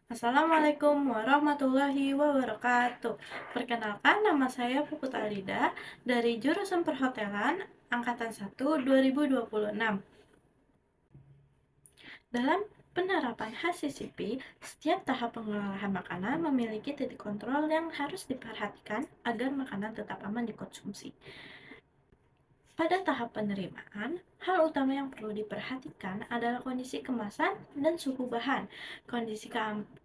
Assalamualaikum warahmatullahi wabarakatuh. Perkenalkan, nama saya Puput Alida dari jurusan Perhotelan Angkatan 1 2026. Dalam penerapan HACCP, setiap tahap pengolahan makanan memiliki titik kontrol yang harus diperhatikan agar makanan tetap aman dikonsumsi. Pada tahap penerimaan, hal utama yang perlu diperhatikan adalah kondisi kemasan dan suhu bahan. Kondisi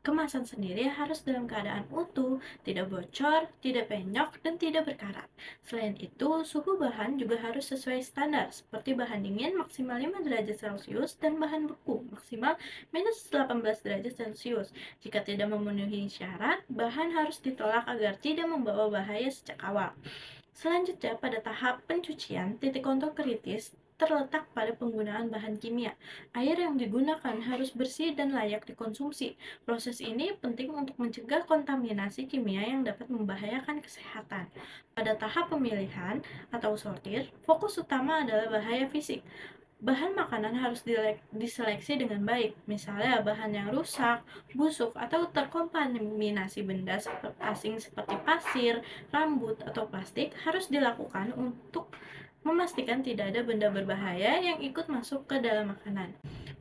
kemasan sendiri harus dalam keadaan utuh, tidak bocor, tidak penyok, dan tidak berkarat. Selain itu, suhu bahan juga harus sesuai standar, seperti bahan dingin maksimal 5 derajat Celcius dan bahan beku maksimal minus 18 derajat Celcius. Jika tidak memenuhi syarat, bahan harus ditolak agar tidak membawa bahaya sejak awal. Selanjutnya, pada tahap pencucian, titik kontrol kritis terletak pada penggunaan bahan kimia. Air yang digunakan harus bersih dan layak dikonsumsi. Proses ini penting untuk mencegah kontaminasi kimia yang dapat membahayakan kesehatan. Pada tahap pemilihan atau sortir, fokus utama adalah bahaya fisik. Bahan makanan harus diseleksi dengan baik, misalnya bahan yang rusak, busuk, atau terkontaminasi benda asing seperti pasir, rambut, atau plastik harus dilakukan untuk memastikan tidak ada benda berbahaya yang ikut masuk ke dalam makanan.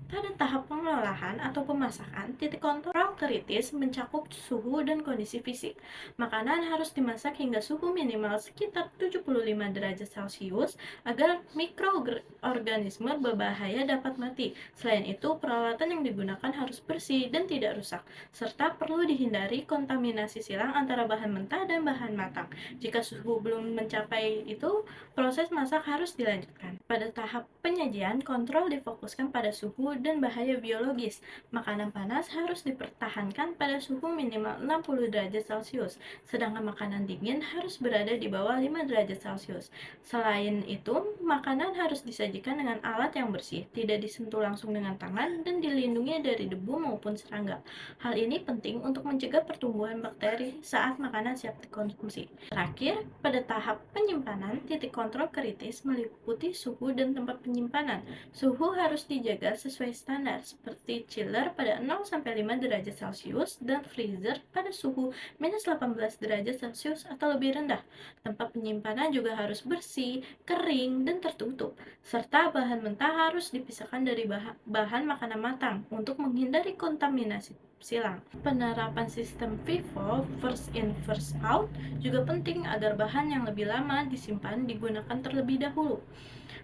Pada tahap pengolahan atau pemasakan, titik kontrol kritis mencakup suhu dan kondisi fisik. Makanan harus dimasak hingga suhu minimal sekitar 75 derajat Celcius agar mikroorganisme berbahaya dapat mati. Selain itu, peralatan yang digunakan harus bersih dan tidak rusak, serta perlu dihindari kontaminasi silang antara bahan mentah dan bahan matang. Jika suhu belum mencapai itu, proses masak harus dilanjutkan. Pada tahap penyajian, kontrol difokuskan pada suhu dan bahaya biologis. Makanan panas harus dipertahankan pada suhu minimal 60 derajat Celcius, sedangkan makanan dingin harus berada di bawah 5 derajat Celcius. Selain itu, makanan harus disajikan dengan alat yang bersih, tidak disentuh langsung dengan tangan, dan dilindungi dari debu maupun serangga. Hal ini penting untuk mencegah pertumbuhan bakteri saat makanan siap dikonsumsi. Terakhir, pada tahap penyimpanan, titik kontrol kritis meliputi suhu dan tempat penyimpanan. Suhu harus dijaga sesuai standar, seperti chiller pada 0-5 derajat Celcius dan freezer pada suhu minus 18 derajat Celcius atau lebih rendah. Tempat penyimpanan juga harus bersih, kering, dan tertutup, serta bahan mentah harus dipisahkan dari bahan makanan matang untuk menghindari kontaminasi silang. Penerapan sistem FIFO, first in first out, juga penting agar bahan yang lebih lama disimpan digunakan terlebih dahulu.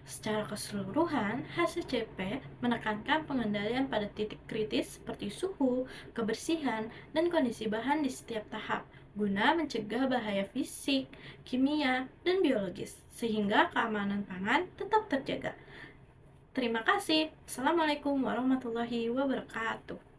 Secara keseluruhan, HACCP menekankan pengendalian pada titik kritis seperti suhu, kebersihan, dan kondisi bahan di setiap tahap, guna mencegah bahaya fisik, kimia, dan biologis, sehingga keamanan pangan tetap terjaga. Terima kasih. Assalamualaikum warahmatullahi wabarakatuh.